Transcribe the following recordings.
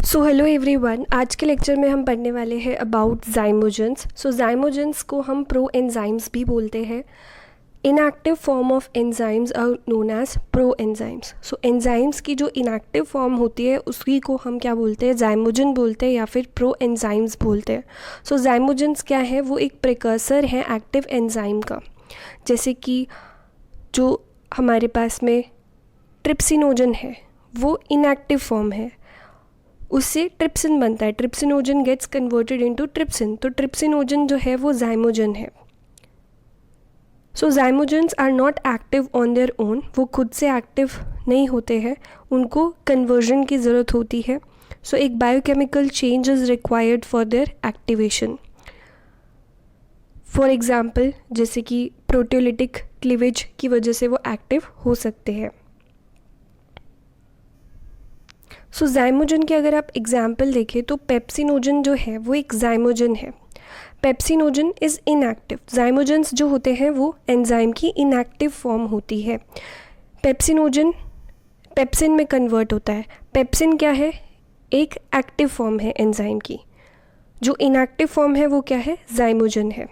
So hello everyone, आज के lecture में हम पढ़ने वाले हैं अबाउट ज़ाइमोजेंस। सो ज़ाइमोजेंस को हम प्रो एंजाइम्स भी बोलते हैं। Inactive form of enzymes are known as proenzymes. So enzymes की जो इनएक्टिव फॉर्म होती है उसकी को हम क्या बोलते हैं, ज़ाइमोजन बोलते हैं या फिर प्रो एंजाइम्स बोलते हैं। सो ज़ाइमोजेंस क्या है, वो एक प्रिकर्सर है एक्टिव एंजाइम का। जैसे कि जो हमारे पास में ट्रिप्सिनोजन है वो इनएक्टिव फॉर्म है, उससे ट्रिप्सिन बनता है। Trypsinogen gets converted into trypsin, तो ट्रिप्सिनोजन जो है वो ज़ाइमोजन है। So zymogens are not active on their own, वो खुद से एक्टिव नहीं होते हैं, उनको कन्वर्जन की ज़रूरत होती है। सो एक biochemical change is required for their activation. For example जैसे कि प्रोटियोलिटिक क्लीवेज की वजह से वो एक्टिव हो सकते हैं। सो ज़ाइमोजन के अगर आप एग्जाम्पल देखें तो पेप्सिनोजन जो है वो एक ज़ाइमोजन है। Pepsinogen is inactive. ज़ाइमोजेंस जो होते हैं वो एंजाइम की इनएक्टिव फॉर्म होती है। पेप्सिनोजन पेप्सिन में कन्वर्ट होता है। पेप्सिन क्या है, एक एक्टिव फॉर्म है एंजाइम की। जो इनएक्टिव फॉर्म है वो क्या है, ज़ाइमोजन है।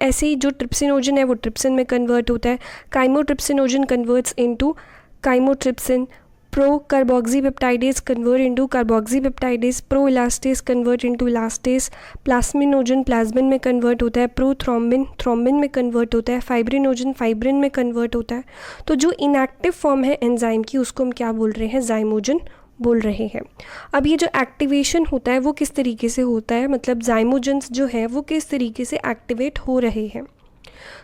ऐसे ही जो ट्रिप्सिनोजन है वो ट्रिप्सिन में कन्वर्ट होता है। Chymotrypsinogen converts into chymotrypsin. Pro carboxypeptidase convert into carboxypeptidase. Pro elastase convert into elastase. Plasminogen plasmin में कन्वर्ट होता है। प्रो थ्रोम्बिन थ्रोम्बिन में कन्वर्ट होता है। फाइब्रिनोजन फाइब्रिन में कन्वर्ट होता है। तो जो इनएक्टिव फॉर्म है एंजाइम की उसको हम क्या बोल रहे हैं, ज़ाइमोजन बोल रहे हैं। अब ये जो एक्टिवेशन होता है वो किस तरीके से होता है, मतलब ज़ाइमोजेंस जो है वो किस तरीके से एक्टिवेट हो रहे हैं।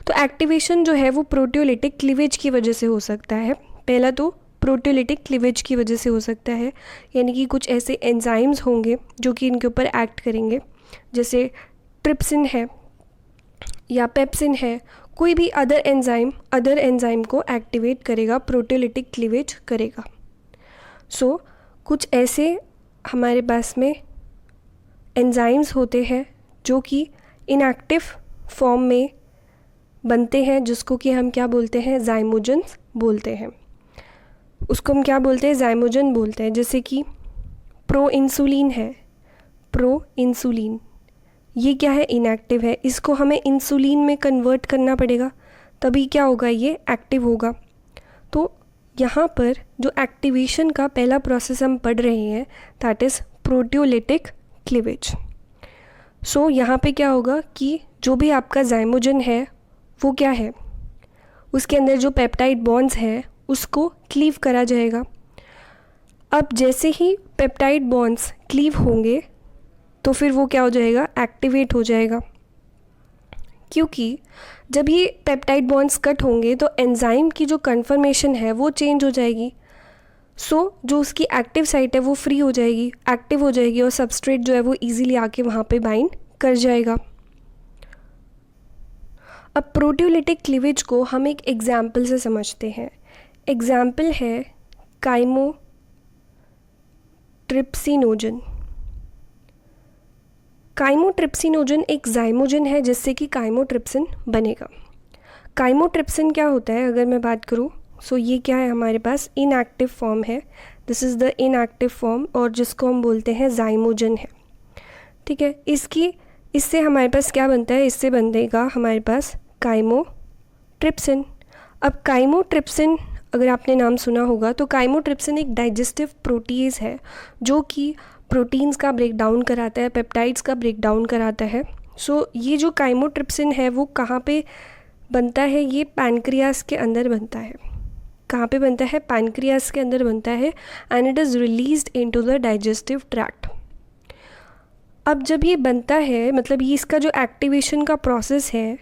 तो एक्टिवेशन जो है वो प्रोटियोलिटिक क्लीवेज की वजह से हो सकता है। पहला तो प्रोटियोलिटिक क्लीवेज की वजह से हो सकता है, यानी कि कुछ ऐसे एंजाइम्स होंगे जो कि इनके ऊपर एक्ट करेंगे, जैसे ट्रिप्सिन है या पेप्सिन है। कोई भी अदर एंजाइम को एक्टिवेट करेगा, प्रोटियोलिटिक क्लीवेज करेगा। सो कुछ ऐसे हमारे पास में एंजाइम्स होते हैं जो कि इनएक्टिव फॉर्म में बनते हैं, जिसको कि हम क्या बोलते हैं, ज़ाइमोजेंस बोलते हैं। उसको हम क्या बोलते हैं, ज़ाइमोजन बोलते हैं। जैसे कि प्रो इंसुलिन है, प्रो इंसुलिन ये क्या है, इनएक्टिव है। इसको हमें इंसुलिन में कन्वर्ट करना पड़ेगा, तभी क्या होगा, ये एक्टिव होगा। तो यहाँ पर जो एक्टिवेशन का पहला प्रोसेस हम पढ़ रहे हैं दैट इज़ प्रोटियोलिटिक क्लीवेज। सो यहाँ पे क्या होगा कि जो भी आपका ज़ाइमोजन है वो क्या है, उसके अंदर जो पेप्टाइड बॉन्ड्स हैं उसको क्लीव करा जाएगा। अब जैसे ही पेप्टाइड बॉन्ड्स क्लीव होंगे तो फिर वो क्या हो जाएगा, एक्टिवेट हो जाएगा। क्योंकि जब ये पेप्टाइड बॉन्ड्स कट होंगे तो एंजाइम की जो कन्फर्मेशन है वो चेंज हो जाएगी। सो जो उसकी एक्टिव साइट है वो फ्री हो जाएगी, एक्टिव हो जाएगी, और सबस्ट्रेट जो है वो इजीली आके वहाँ पे बाइंड कर जाएगा। अब प्रोटियोलिटिक क्लीवेज को हम एक एग्जाम्पल से समझते हैं। एग्जाम्पल है काइमोट्रिप्सिनोजन। काइमोट्रिप्सिनोजन एक ज़ाइमोजन है जिससे कि काइमोट्रिप्सिन बनेगा। काइमोट्रिप्सिन क्या होता है अगर मैं बात करूँ, सो ये क्या है, हमारे पास इनएक्टिव फॉर्म है। This is the inactive form, और जिसको हम बोलते हैं ज़ाइमोजन है। ठीक है, इससे हमारे पास क्या बनता है, इससे बनेगा हमारे पास काइमोट्रिप्सिन। अब काइमोट्रिप्सिन अगर आपने नाम सुना होगा तो काइमोट्रिप्सिन एक डाइजेस्टिव प्रोटीज है जो कि प्रोटीन्स का ब्रेक डाउन कराता है, पेप्टाइड्स का ब्रेक डाउन कराता है। सो ये जो काइमोट्रिप्सिन है वो कहाँ पे बनता है, ये पैनक्रियास के अंदर बनता है। कहाँ पे बनता है, पैनक्रियास के अंदर बनता है, and it is released into the digestive tract. अब जब ये बनता है, मतलब ये इसका जो एक्टिवेशन का प्रोसेस है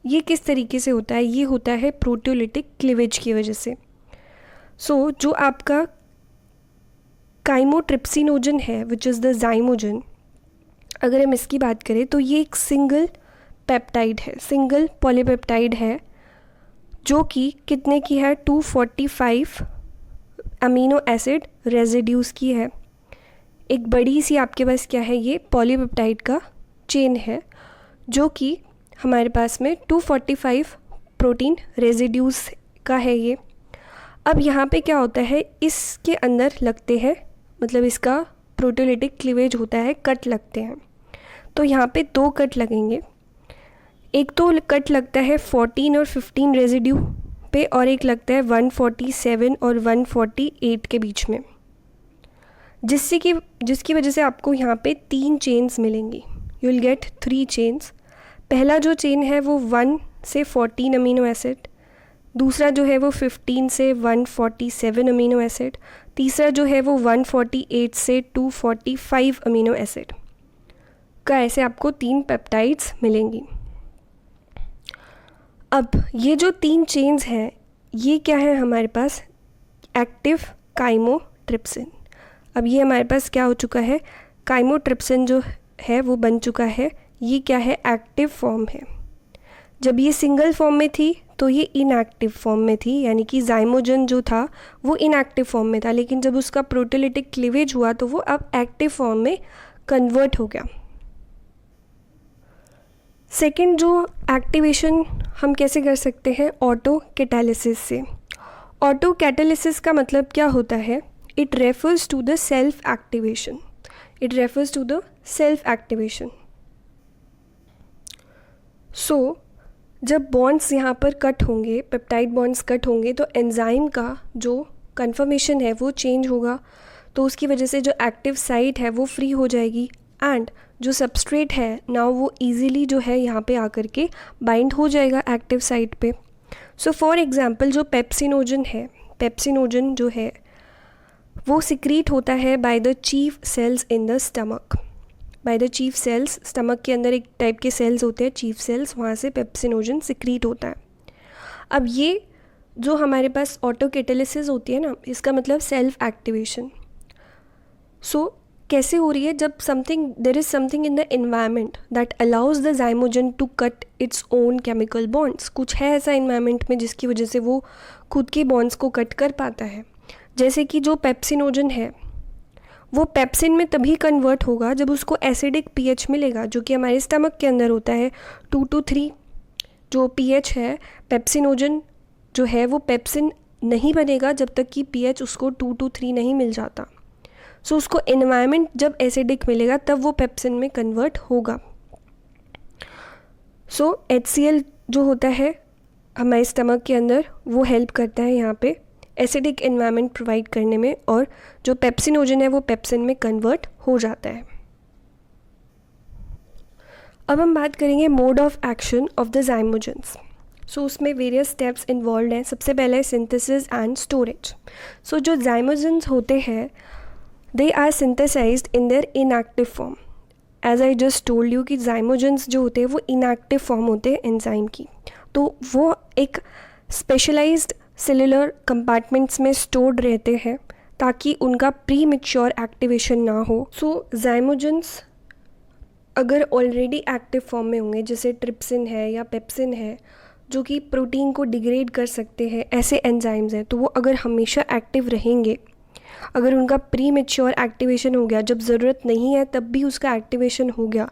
ये किस तरीके से होता है, ये होता है प्रोटियोलिटिक क्लीवेज की वजह से। सो जो आपका काइमोट्रिप्सिनोजन है विच इज़ द ज़ाइमोजन, अगर हम इसकी बात करें तो ये एक सिंगल पेप्टाइड है, सिंगल पॉलीपेप्टाइड है, जो कि कितने की है, 245 अमीनो एसिड रेजिड्यूज़ की है। एक बड़ी सी आपके पास क्या है, ये पॉलीपेप्टाइड का चेन है जो कि हमारे पास में 245 प्रोटीन रेजिड्यूज़ का है ये। अब यहाँ पे क्या होता है, इसके अंदर लगते हैं, मतलब इसका प्रोटियोलिटिक क्लीवेज होता है, कट लगते हैं। तो यहाँ पे 2 कट लगेंगे। एक तो कट लगता है 14 और 15 रेजिड्यू पे, और एक लगता है 147 और 148 के बीच में, जिसकी वजह से आपको यहाँ पे 3 चेन्स मिलेंगी। You will get 3 chains. पहला जो चेन है वो 1 से 14 अमीनो एसिड, दूसरा जो है वो 15 से 147 अमीनो एसिड, तीसरा जो है वो 148 से 245 अमीनो एसिड का, ऐसे आपको 3 पेप्टाइड्स मिलेंगी। अब ये जो 3 चेन्स हैं ये क्या है हमारे पास, एक्टिव काइमोट्रिप्सिन। अब ये हमारे पास क्या हो चुका है, काइमोट्रिप्सिन जो है वो बन चुका है। ये क्या है, एक्टिव फॉर्म है। जब ये सिंगल फॉर्म में थी तो ये इनएक्टिव फॉर्म में थी, यानी कि ज़ाइमोजन जो था वो इनएक्टिव फॉर्म में था, लेकिन जब उसका प्रोटियोलिटिक क्लीवेज हुआ तो वो अब एक्टिव फॉर्म में कन्वर्ट हो गया। सेकेंड जो एक्टिवेशन हम कैसे कर सकते हैं, ऑटो कैटालिसिस से। ऑटो कैटालिसिस का मतलब क्या होता है, it refers to the self activation. It refers to the self activation. So जब बॉन्ड्स यहाँ पर कट होंगे, पेप्टाइड बॉन्ड्स कट होंगे, तो एंजाइम का जो कन्फर्मेशन है वो चेंज होगा, तो उसकी वजह से जो एक्टिव साइट है वो फ्री हो जाएगी, एंड जो सबस्ट्रेट है ना वो इजीली जो है यहाँ पे आकर के बाइंड हो जाएगा एक्टिव साइट पे। सो फॉर एग्जांपल जो पेप्सिनोजन है, पेप्सिनोजन जो है वो सिक्रीट होता है by the chief cells in the stomach. By the chief cells, stomach के अंदर एक टाइप के सेल्स होते हैं चीफ सेल्स, वहाँ से पेप्सिनोजन सिक्रीट होता है। अब ये जो हमारे पास ऑटो कैटालिसिस होती है ना, इसका मतलब सेल्फ एक्टिवेशन। सो कैसे हो रही है, जब there is something in the environment that allows the zymogen to cut its own chemical bonds. कुछ है ऐसा एनवायरनमेंट में जिसकी वजह से वो खुद के बॉन्ड्स को कट कर पाता है। जैसे कि जो पेप्सिनोजन है वो पेप्सिन में तभी कन्वर्ट होगा जब उसको एसिडिक पीएच मिलेगा, जो कि हमारे स्टमक के अंदर होता है 2 to 3 जो पीएच है। पेप्सिनोजन जो है वो पेप्सिन नहीं बनेगा जब तक कि पीएच उसको 2 to 3 नहीं मिल जाता। सो उसको एनवायरनमेंट जब एसिडिक मिलेगा तब वो पेप्सिन में कन्वर्ट होगा। सो HCl जो होता है हमारे स्टमक के अंदर वो हेल्प करता है यहाँ पे एसिडिक एनवायरनमेंट प्रोवाइड करने में, और जो पेप्सिनोजन है वो पेप्सिन में कन्वर्ट हो जाता है। अब हम बात करेंगे mode of action of the zymogens. So उसमें वेरियस स्टेप्स इन्वॉल्व हैं। सबसे पहले है सिंथेसिस एंड स्टोरेज। सो जो ज़ाइमोजन्स होते हैं they are synthesised in their inactive form. As I just told you कि ज़ाइमोजन्स जो होते हैं वो इनएक्टिव फॉर्म होते हैं एंजाइम की, तो वो एक स्पेशलाइज्ड सेलुलर कंपार्टमेंट्स में स्टोर्ड रहते हैं ताकि उनका प्री मैच्योर एक्टिवेशन ना हो। सो ज़ाइमोजन्स अगर ऑलरेडी एक्टिव फॉर्म में होंगे, जैसे ट्रिप्सिन है या पेप्सिन है जो कि प्रोटीन को डिग्रेड कर सकते हैं, ऐसे एंजाइम्स हैं, तो वो अगर हमेशा एक्टिव रहेंगे, अगर उनका प्री मैच्योर एक्टिवेशन हो गया, जब ज़रूरत नहीं है तब भी उसका एक्टिवेशन हो गया,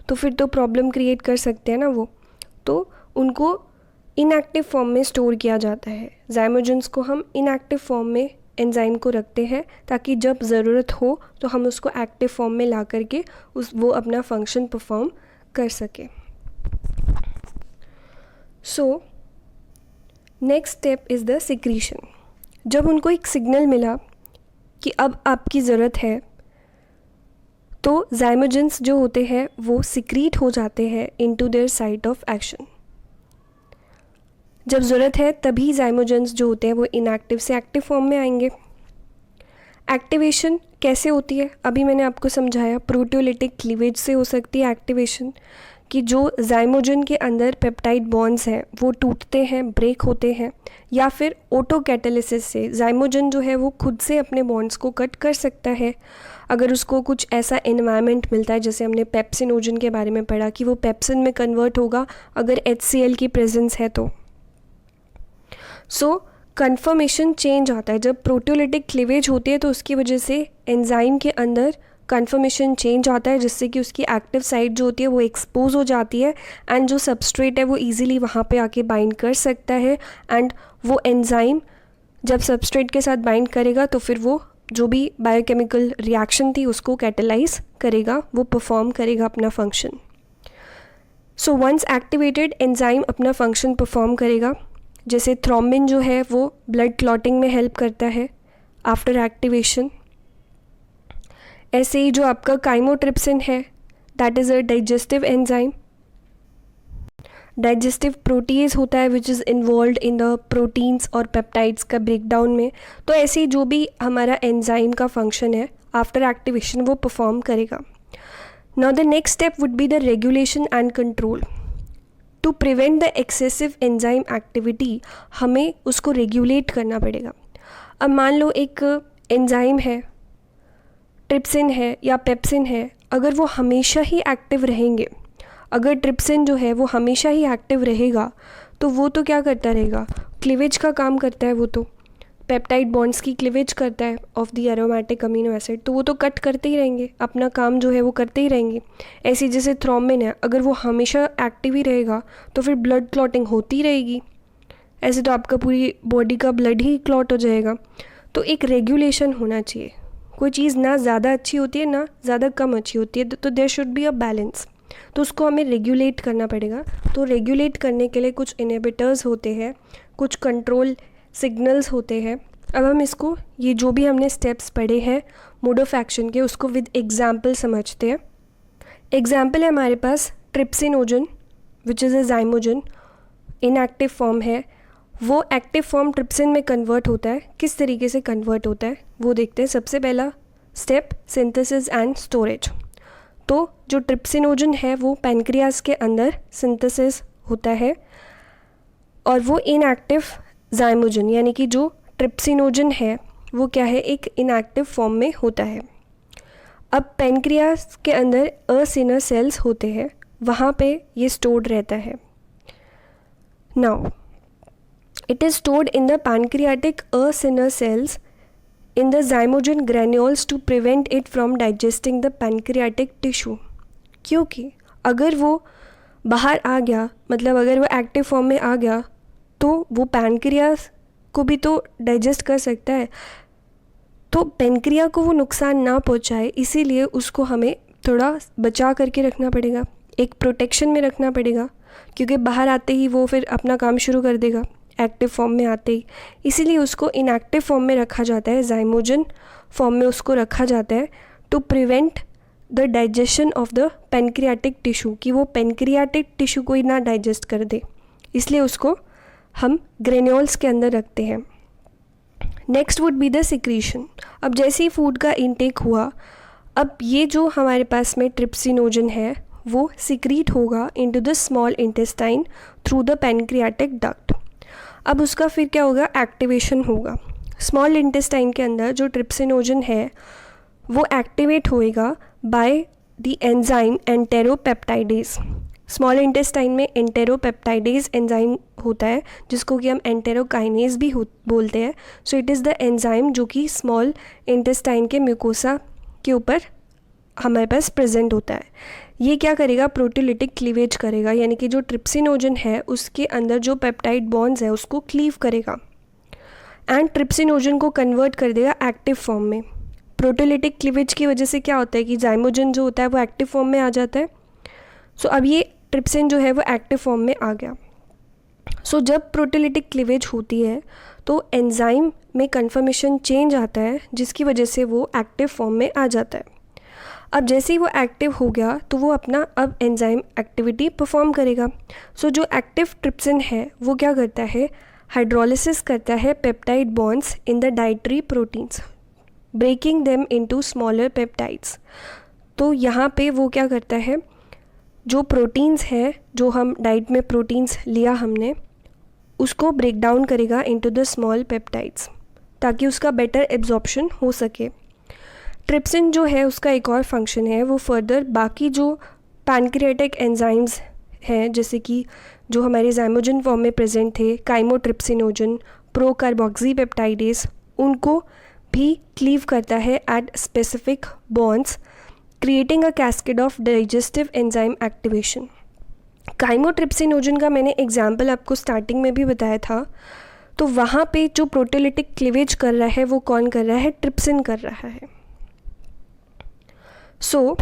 तो फिर तो प्रॉब्लम क्रिएट कर सकते हैं ना वो। तो उनको इनएक्टिव फॉर्म में स्टोर किया जाता है। ज़ाइमोजन्स को हम इनएक्टिव फॉर्म में एंजाइम को रखते हैं ताकि जब ज़रूरत हो तो हम उसको एक्टिव फॉर्म में ला करके वो अपना फंक्शन परफॉर्म कर सके। So next step is the secretion. जब उनको एक सिग्नल मिला कि अब आपकी ज़रूरत है तो ज़ाइमोजन्स जो होते हैं वो सिक्रीट हो जाते हैं into their site of action. जब ज़रूरत है तभी ज़ाइमोजन्स जो होते हैं वो इनएक्टिव से एक्टिव फॉर्म में आएंगे। एक्टिवेशन कैसे होती है अभी मैंने आपको समझाया, प्रोटियोलिटिक क्लीवेज से हो सकती है एक्टिवेशन, कि जो ज़ाइमोजन के अंदर पेप्टाइड बॉन्ड्स हैं वो टूटते हैं, ब्रेक होते हैं, या फिर ऑटो कैटालिसिस से ज़ाइमोजन जो है वो खुद से अपने बॉन्ड्स को कट कर सकता है अगर उसको कुछ ऐसा एनवायरनमेंट मिलता है। जैसे हमने पेप्सिनोजन के बारे में पढ़ा कि वो पेप्सिन में कन्वर्ट होगा अगर HCl की प्रेजेंस है तो। सो कन्फर्मेशन चेंज आता है जब प्रोटियोलिटिक क्लीवेज होती है, तो उसकी वजह से एंजाइम के अंदर कन्फर्मेशन चेंज आता है जिससे कि उसकी एक्टिव साइट जो होती है वो एक्सपोज हो जाती है, एंड जो सबस्ट्रेट है वो इजीली वहाँ पे आके बाइंड कर सकता है, एंड वो एंजाइम जब सबस्ट्रेट के साथ बाइंड करेगा तो फिर वो जो भी बायोकेमिकल रिएक्शन थी उसको कैटेलाइज करेगा, वो परफॉर्म करेगा अपना function. So once activated enzyme अपना फंक्शन परफॉर्म करेगा। जैसे थ्रोम्बिन जो है वो ब्लड क्लॉटिंग में हेल्प करता है आफ्टर एक्टिवेशन। ऐसे ही जो आपका काइमोट्रिप्सिन है, that is a digestive enzyme. Digestive proteases होता है which is involve in the proteins और पेप्टाइड्स का ब्रेकडाउन में। तो ऐसे ही जो भी हमारा एंजाइम का फंक्शन है आफ्टर एक्टिवेशन वो परफॉर्म करेगा। Now the next step would be the regulation and control. To prevent the excessive enzyme activity हमें उसको रेगुलेट करना पड़ेगा। अब मान लो एक एंजाइम है, ट्रिप्सिन है या पेप्सिन है, अगर वो हमेशा ही एक्टिव रहेंगे, अगर ट्रिप्सिन जो है वो हमेशा ही एक्टिव रहेगा तो वो तो क्या करता रहेगा, क्लीवेज का काम करता है, वो तो पेप्टाइड बॉन्ड्स की क्लीवेज करता है of the aromatic amino acid, तो वो तो कट करते ही रहेंगे, अपना काम जो है वो करते ही रहेंगे। ऐसे जैसे थ्रोम्बिन है, अगर वो हमेशा एक्टिव ही रहेगा तो फिर ब्लड क्लॉटिंग होती रहेगी, ऐसे तो आपका पूरी बॉडी का ब्लड ही क्लॉट हो जाएगा। तो एक रेगुलेशन होना चाहिए, कोई चीज़ ना ज़्यादा अच्छी होती है ना ज़्यादा कम अच्छी होती है, तो there should be a balance. तो उसको हमें रेगुलेट करना पड़ेगा। तो रेगुलेट करने के लिए कुछ इनहिबिटर्स होते हैं, कुछ कंट्रोल सिग्नल्स होते हैं। अब हम इसको, ये जो भी हमने स्टेप्स पढ़े हैं मोड ऑफ एक्शन के, उसको विद एग्जाम्पल समझते हैं। एग्जाम्पल है हमारे पास trypsinogen which is a zymogen, inactive form है, वो एक्टिव फॉर्म ट्रिप्सिन में कन्वर्ट होता है। किस तरीके से कन्वर्ट होता है वो देखते हैं। सबसे पहला स्टेप सिंथेसिस एंड स्टोरेज। तो जो ट्रिप्सिनोजन है वो पैनक्रियाज के अंदर सिंथेसिस होता है और वो इनएक्टिव जाइमोजन यानी कि जो ट्रिप्सिनोजन है वो क्या है, एक इनएक्टिव फॉर्म में होता है। अब पैनक्रियाज के अंदर असिनर सेल्स होते हैं, वहाँ पे ये स्टोर्ड रहता है। Now it is stored in the pancreatic acinar cells in the zymogen granules to prevent it from digesting the pancreatic tissue। क्योंकि अगर वो बाहर आ गया, मतलब अगर वो एक्टिव फॉर्म में आ गया तो वो पैनक्रियास को भी तो डाइजेस्ट कर सकता है, तो पैनक्रिया को वो नुकसान ना पहुंचाए, इसीलिए उसको हमें थोड़ा बचा करके रखना पड़ेगा, एक प्रोटेक्शन में रखना पड़ेगा, क्योंकि बाहर आते ही वो फिर अपना काम शुरू कर देगा एक्टिव फॉर्म में आते ही। इसीलिए उसको इनएक्टिव फॉर्म में रखा जाता है, जाइमोजन फॉर्म में उसको रखा जाता है to prevent the digestion of the pancreatic tissue, कि वो पैनक्रियाटिक टिश्यू को ही ना डाइजेस्ट कर दे, इसलिए उसको हम ग्रेन्यूल्स के अंदर रखते हैं। Next would be the secretion. अब जैसे ही फूड का इनटेक हुआ, अब ये जो हमारे पास में ट्रिप्सिनोजन है वो सिक्रीट होगा into the small intestine through the pancreatic duct. अब उसका फिर क्या होगा, एक्टिवेशन होगा। स्मॉल इंटेस्टाइन के अंदर जो ट्रिप्सिनोजन है वो एक्टिवेट होएगा by the enzyme enteropeptidase. Small intestine में एंटेरोपेप्टाइडेज एंजाइम होता है जिसको कि हम एंटेरोकाइनेज भी बोलते हैं। So it is the enzyme जो कि स्मॉल इंटेस्टाइन के म्यूकोसा के ऊपर हमारे पास प्रेजेंट होता है। ये क्या करेगा, प्रोटीलिटिक क्लीवेज करेगा, यानी कि जो ट्रिप्सिनोजन है उसके अंदर जो पेप्टाइड बॉन्ड्स है उसको क्लीव करेगा एंड ट्रिप्सिनोजन को कन्वर्ट कर देगा एक्टिव फॉर्म में। प्रोटीलिटिक क्लीवेज की वजह से क्या होता है कि जाइमोजन जो होता है वो एक्टिव फॉर्म में आ जाता है। सो अब ये ट्रिप्सिन जो है वो एक्टिव फॉर्म में आ गया। सो जब प्रोटीलिटिक क्लीवेज होती है तो एंजाइम में कन्फर्मेशन चेंज आता है जिसकी वजह से वो एक्टिव फॉर्म में आ जाता है। अब जैसे ही वो एक्टिव हो गया तो वो अपना अब एंजाइम एक्टिविटी परफॉर्म करेगा। सो जो एक्टिव ट्रिप्सिन है वो क्या करता है, हाइड्रोलिसिस करता है peptide bonds in the dietary proteins, breaking them into smaller peptides. तो यहाँ पे वो क्या करता है, जो प्रोटीन्स हैं जो हम डाइट में प्रोटीन्स लिया हमने उसको ब्रेक डाउन करेगा इनटू द स्मॉल पेप्टाइड्स ताकि उसका बेटर एब्जॉर्प्शन हो सके। ट्रिप्सिन जो है उसका एक और फंक्शन है, वो फर्दर बाकी जो पैनक्रियाटिक एंजाइम्स हैं जैसे कि जो हमारे जाइमोजन फॉर्म में प्रेजेंट थे, काइमोट्रिप्सिनोजन, प्रोकार्बोक्सीपेप्टाइडेज, उनको भी क्लीव करता है at specific bonds, creating a cascade of digestive enzyme activation. Chymotrypsinogen का मैंने एग्जाम्पल आपको स्टार्टिंग में भी बताया था। तो वहाँ पे जो प्रोटेलिटिक क्लीवेज कर रहा है वो कौन कर रहा है, ट्रिप्सिन कर रहा है। So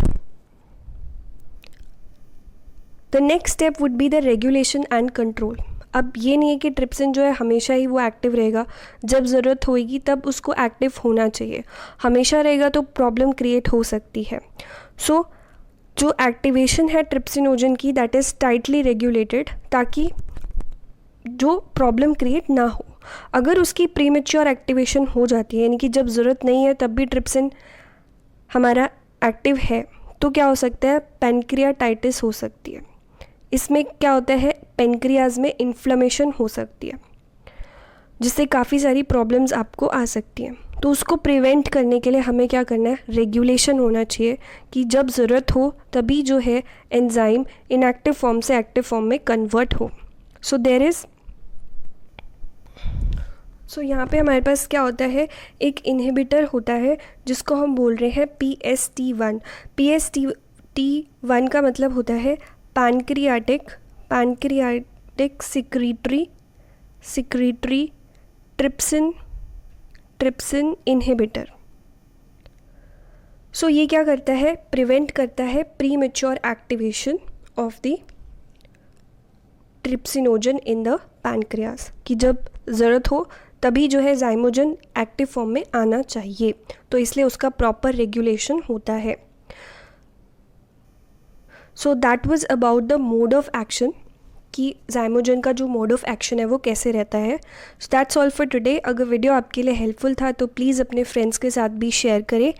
the next step would be the regulation and control. अब ये नहीं है कि ट्रिप्सिन जो है हमेशा ही वो एक्टिव रहेगा, जब ज़रूरत होएगी तब उसको एक्टिव होना चाहिए। हमेशा रहेगा तो प्रॉब्लम क्रिएट हो सकती है। सो जो एक्टिवेशन है ट्रिप्सिनोजन की, दैट इज़ टाइटली रेगुलेटेड, ताकि जो प्रॉब्लम क्रिएट ना हो। अगर उसकी प्रीमेच्योर एक्टिवेशन हो जाती है, यानी कि जब ज़रूरत नहीं है तब भी ट्रिप्सिन हमारा एक्टिव है, तो क्या हो सकता है, पैनक्रियाटाइटिस हो सकती है। इसमें क्या होता है, पेनक्रियाज में इन्फ्लेमेशन हो सकती है, जिससे काफ़ी सारी प्रॉब्लम्स आपको आ सकती हैं। तो उसको प्रिवेंट करने के लिए हमें क्या करना है, रेगुलेशन होना चाहिए कि जब ज़रूरत हो तभी जो है एंजाइम इनएक्टिव फॉर्म से एक्टिव फॉर्म में कन्वर्ट हो। सो यहाँ पे हमारे पास क्या होता है, एक इनहिबिटर होता है जिसको हम बोल रहे हैं PST1। PST1 का मतलब होता है पैनक्रियाटिक सिक्रीटरी ट्रिप्सिन इनहिबिटर। सो ये क्या करता है, प्रिवेंट करता है premature activation of the trypsinogen in the pancreas, कि जब ज़रूरत हो तभी जो है ज़ाइमोजन एक्टिव फॉर्म में आना चाहिए, तो इसलिए उसका प्रॉपर रेगुलेशन होता है। So that was about the mode of action, कि ज़ाइमोजन का जो मोड ऑफ एक्शन है वो कैसे रहता है। So that's all for today. अगर वीडियो आपके लिए हेल्पफुल था तो प्लीज़ अपने फ्रेंड्स के साथ भी शेयर करें,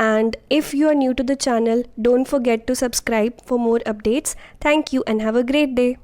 and if you are new to the channel don't forget to subscribe for more updates. Thank you and have a great day.